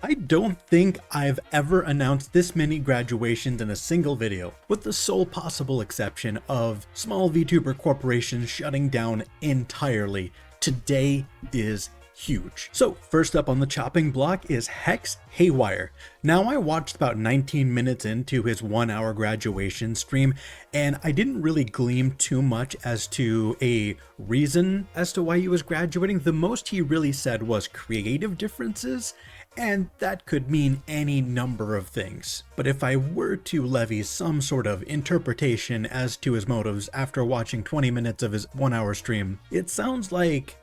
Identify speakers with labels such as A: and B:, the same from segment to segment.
A: I don't think I've ever announced this many graduations in a single video, with the sole possible exception of small VTuber corporations shutting down entirely. Today is huge. So first up on the chopping block is Hex Haywire. Now, I watched about 19 minutes into his 1-hour graduation stream, and I didn't really glean too much as to a reason as to why he was graduating. The most he really said was creative differences, and that could mean any number of things. But if I were to levy some sort of interpretation as to his motives after watching 20 minutes of his 1-hour stream, it sounds like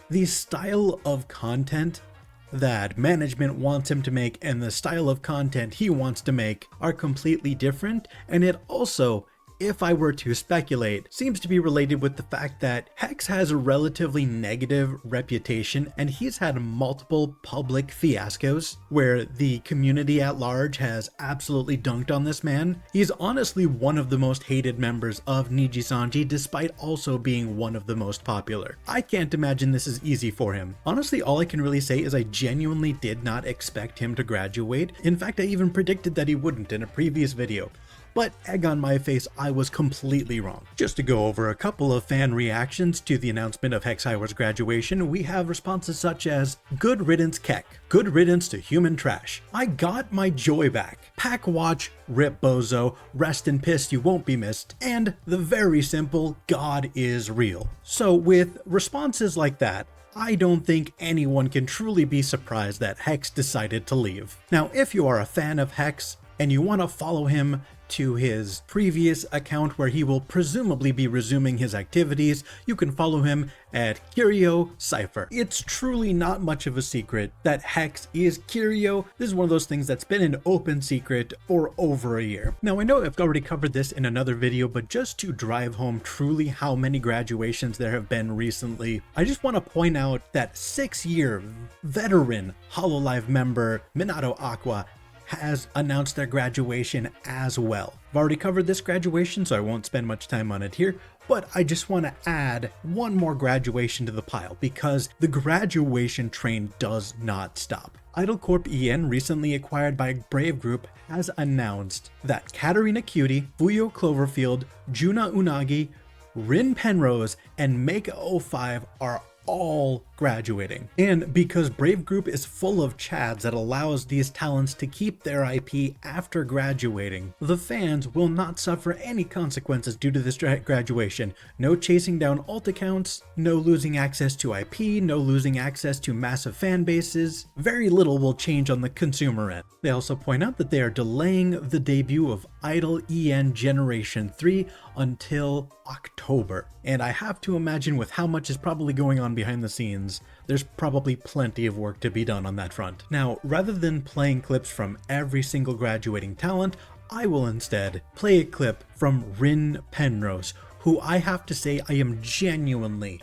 A: the style of content that management wants him to make and the style of content he wants to make are completely different, and it also, if I were to speculate, seems to be related with the fact that Hex has a relatively negative reputation, and he's had multiple public fiascos where the community at large has absolutely dunked on this man. He's honestly one of the most hated members of Nijisanji, despite also being one of the most popular. I can't imagine this is easy for him. Honestly, all I can really say is I genuinely did not expect him to graduate. In fact, I even predicted that he wouldn't in a previous video. But egg on my face, I was completely wrong. Just to go over a couple of fan reactions to the announcement of Hex Haywire's graduation, we have responses such as, "Good riddance Keck, good riddance to human trash, I got my joy back, pack watch, rip bozo, rest in piss you won't be missed, and the very simple, God is real." So with responses like that, I don't think anyone can truly be surprised that Hex decided to leave. Now, if you are a fan of Hex and you want to follow him to his previous account where he will presumably be resuming his activities, you can follow him at Curio Cypher. It's truly not much of a secret that Hex is Curio. This is one of those things that's been an open secret for over a year. Now, I know I've already covered this in another video, but just to drive home truly how many graduations there have been recently, I just want to point out that 6-year veteran Hololive member Minato Aqua has announced their graduation as well. I've already covered this graduation, so I won't spend much time on it here, but I just want to add one more graduation to the pile because the graduation train does not stop. Idol Corp EN, recently acquired by Brave Group, has announced that Katarina Cutie, Fuyo Cloverfield, Juna Unagi, Rin Penrose, and Meika05 are all graduating. And because Brave Group is full of chads that allows these talents to keep their IP after graduating, the fans will not suffer any consequences due to this graduation. No chasing down alt accounts, no losing access to IP, no losing access to massive fan bases. Very little will change on the consumer end. They also point out that they are delaying the debut of Idol EN Generation 3 until October. And I have to imagine with how much is probably going on behind the scenes, there's probably plenty of work to be done on that front. Now, rather than playing clips from every single graduating talent, I will instead play a clip from Rin Penrose, who I have to say I am genuinely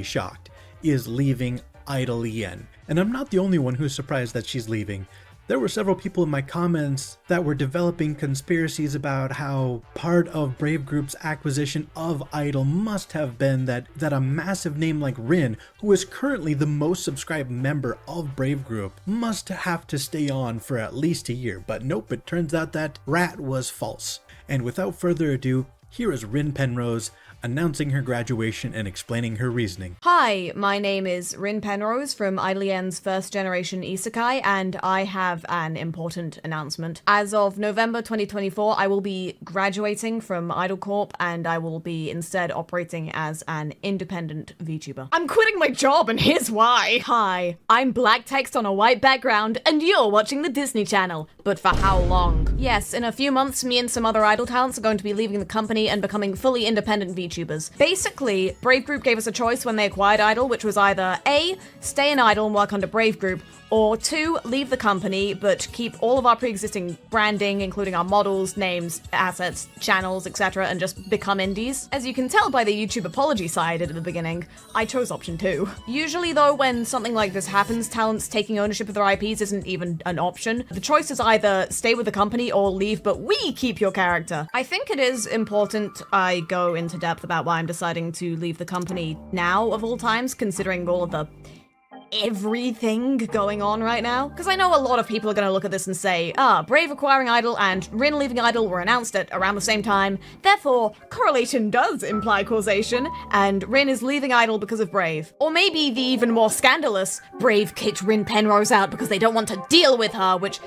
A: shocked is leaving Idol EN. And I'm not the only one who's surprised that she's leaving. There were several people in my comments that were developing conspiracies about how part of Brave Group's acquisition of Idol must have been that a massive name like Rin, who is currently the most subscribed member of Brave Group, must have to stay on for at least a year. But nope, it turns out that rat was false. And without further ado, here is Rin Penrose announcing her graduation and explaining her reasoning.
B: Hi, my name is Rin Penrose from Idol EN's first generation isekai, and I have an important announcement. As of November 2024, I will be graduating from Idol Corp, and I will be instead operating as an independent VTuber. I'm quitting my job, and here's why. Hi, I'm black text on a white background, and you're watching the Disney Channel. But for how long? Yes, in a few months, me and some other Idol talents are going to be leaving the company and becoming fully independent VTubers. Basically, Brave Group gave us a choice when they acquired Idol, which was either A, stay in Idol and work under Brave Group, or 2, leave the company, but keep all of our pre-existing branding, including our models, names, assets, channels, etc., and just become indies. As you can tell by the YouTube apology side at the beginning, I chose option 2. Usually though, when something like this happens, talents taking ownership of their IPs isn't even an option. The choice is either stay with the company or leave, but we keep your character. I think it is important I go into depth about why I'm deciding to leave the company now, of all times, considering all of the everything going on right now? Because I know a lot of people are going to look at this and say, Brave acquiring Idol and Rin leaving Idol were announced at around the same time, therefore correlation does imply causation, and Rin is leaving Idol because of Brave. Or maybe the even more scandalous, Brave kicked Rin Penrose out because they don't want to deal with her, which,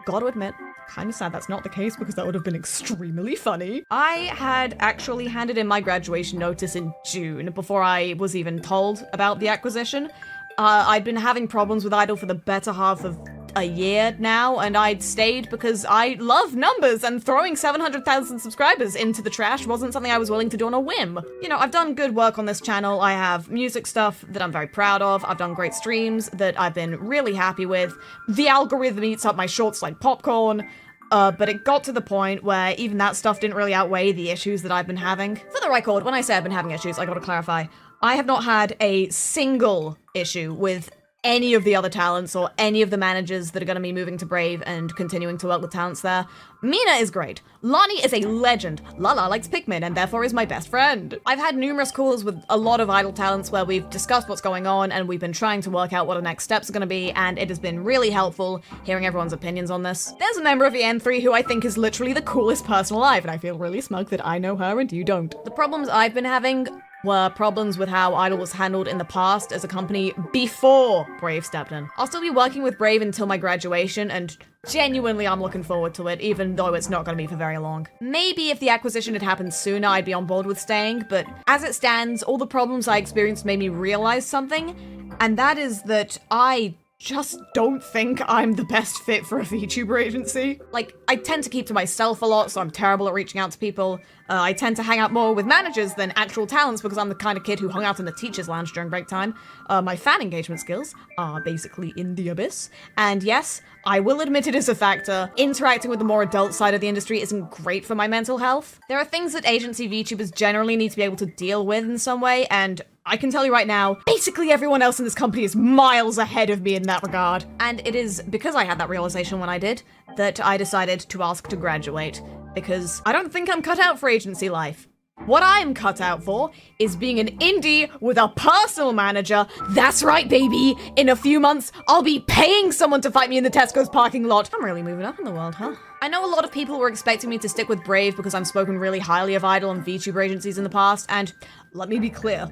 B: gotta admit, kind of sad that's not the case because that would have been extremely funny. I had actually handed in my graduation notice in June before I was even told about the acquisition. I'd been having problems with Idol for the better half of a year now, and I'd stayed because I love numbers, and throwing 700,000 subscribers into the trash wasn't something I was willing to do on a whim. You know, I've done good work on this channel. I have music stuff that I'm very proud of. I've done great streams that I've been really happy with. The algorithm eats up my shorts like popcorn. But it got to the point where even that stuff didn't really outweigh the issues that I've been having. For the record, when I say I've been having issues, I gotta clarify. I have not had a single issue with any of the other talents or any of the managers that are going to be moving to Brave and continuing to work with talents there. Mina is great. Lonnie is a legend. Lala likes Pikmin and therefore is my best friend. I've had numerous calls with a lot of Idol talents where we've discussed what's going on and we've been trying to work out what our next steps are going to be, and it has been really helpful hearing everyone's opinions on this. There's a member of the N3 who I think is literally the coolest person alive, and I feel really smug that I know her and you don't. The problems I've been having were problems with how Idol was handled in the past as a company before Brave stepped in. I'll still be working with Brave until my graduation, and genuinely I'm looking forward to it, even though it's not going to be for very long. Maybe if the acquisition had happened sooner, I'd be on board with staying, but as it stands, all the problems I experienced made me realize something, and that is that I just don't think I'm the best fit for a VTuber agency. Like, I tend to keep to myself a lot, so I'm terrible at reaching out to people. I tend to hang out more with managers than actual talents because I'm the kind of kid who hung out in the teacher's lounge during break time. My fan engagement skills are basically in the abyss. And yes, I will admit it is a factor. Interacting with the more adult side of the industry isn't great for my mental health. There are things that agency VTubers generally need to be able to deal with in some way, and I can tell you right now, basically everyone else in this company is miles ahead of me in that regard. And it is because I had that realization when I did, that I decided to ask to graduate, because I don't think I'm cut out for agency life. What I'm cut out for is being an indie with a personal manager. That's right, baby! In a few months, I'll be paying someone to fight me in the Tesco's parking lot. I'm really moving up in the world, huh? I know a lot of people were expecting me to stick with Brave because I've spoken really highly of Idol and VTuber agencies in the past, and let me be clear,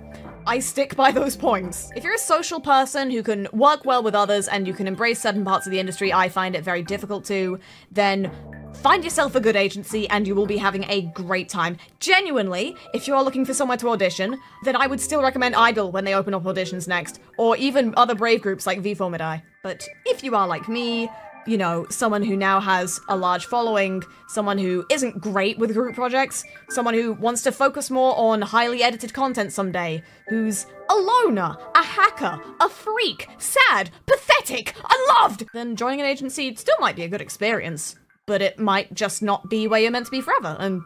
B: I stick by those points. If you're a social person who can work well with others and you can embrace certain parts of the industry I find it very difficult to, then find yourself a good agency and you will be having a great time. Genuinely, if you are looking for somewhere to audition, then I would still recommend Idol when they open up auditions next, or even other Brave groups like V4Midi. But if you are like me, you know, someone who now has a large following, someone who isn't great with group projects, someone who wants to focus more on highly edited content someday, who's a loner, a hacker, a freak, sad, pathetic, unloved, then joining an agency still might be a good experience, but it might just not be where you're meant to be forever, and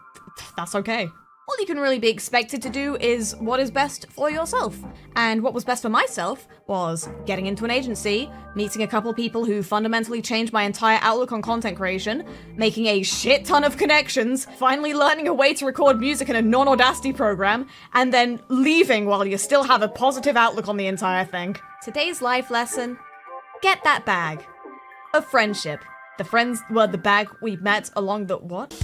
B: that's okay. All you can really be expected to do is what is best for yourself. And what was best for myself was getting into an agency, meeting a couple people who fundamentally changed my entire outlook on content creation, making a shit ton of connections, finally learning a way to record music in a non-Audacity program, and then leaving while you still have a positive outlook on the entire thing. Today's life lesson: get that bag of friendship. The friends were the bag we met along the what?